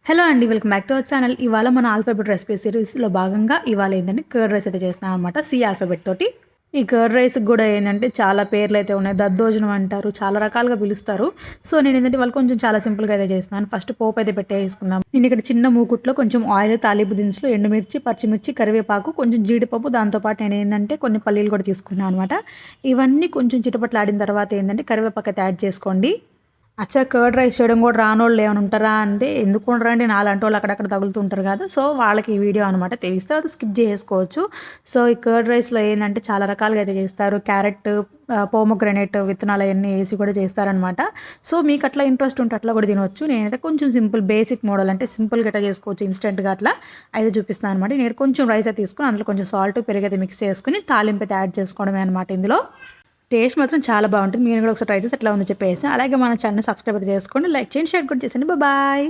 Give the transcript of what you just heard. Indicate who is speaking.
Speaker 1: Hello అండి. Welcome back to our channel. ఇవాళ మన ఆల్ఫాబెట్ రెసిపీ సిరీస్‌లో భాగంగా ఇవాళ ఏంటంటే కర్డ్ రైస్ అయితే చేస్తున్నాను అనమాట. సి ఆల్ఫాబెట్ తోటి. ఈ కర్డ్ రైస్‌కి గూడా ఏందంటే చాలా పేర్లయితే ఉన్నాయి. దద్దోజనం అంటారు. చాలా రకాలుగా పిలుస్తారు. సో, నేనేంటంటే ఇవాళ కొంచెం చాలా సింపుల్‌గా అయితే చేస్తున్నాను. ఫస్ట్ పోపయితే పెట్టేసుకుందాం. నేను ఇక్కడ చిన్న మూకుట్లో కొంచెం ఆయిల్, తాలింపు దినుసులు, ఎండుమిర్చి, పచ్చిమిర్చి, కరివేపాకు, కొంచెం జీడిపప్పు, దాంతో పాటు నేనేందంటే కొన్ని పల్లీలు కూడా తీసుకున్నాను అనమాట. ఇవన్నీ కొంచెం చిటపటలాడిన తర్వాత ఏందంటే కరివేపాకు అయితే యాడ్ చేసుకోండి. అచ్చా! కర్డ్ రైస్ చేయడం గూడా రానోళ్ళు ఏమైనా ఉంటారా అంటే, ఎందుకు ఉండరండి నాలాంటోళ్ళు అక్కడక్కడ తగులుతుంటారు గదా! సో, వాళ్ళకి ఈ వీడియో అనమాట. తెలిస్తే అది స్కిప్ జేసేసుకోవచ్చు. సో, ఈ కర్డ్ రైస్‌లో ఏందంటే చాలా రకాలుగా అయితే చేస్తారు. క్యారెట్, పోమోగ్రానేట్ విత్తనాలయన్నీ ఏసి కూడా చేస్తారనమాట. సో, మీకట్లా ఇంట్రెస్ట్ ఉంటే అట్లా గూడా తినొచ్చు. నేనైతే కొంచెం సింపుల్ బేసిక్ మోడల్ అంటే సింపుల్‌గా ఎట్లా చేసుకోవచ్చు ఇన్‌స్టంట్‌గా అట్లా అయితే చూపిస్తాను అనమాట. నేను కొంచెం రైస్ అయితే తీసుకొని అందులో కొంచెం సాల్ట్, పెరుగైతే మిక్స్ చేసుకొని తాలింపయితే యాడ్ చేసుకోవడమే అనమాట ఇందులో. టేస్ట్ మాత్రం చాలా బావుంటుంది. మీరు గూడా ఒకసారి ట్రై చేసి ఎట్లా ఉందో చెప్పేసి. అలాగే మన ఛానెల్‌ని సబ్స్క్రైబ్ అయితే చేసుకోండి. లైక్ చేయండి, షేర్ కూడా చేసేయండి. బాయ్.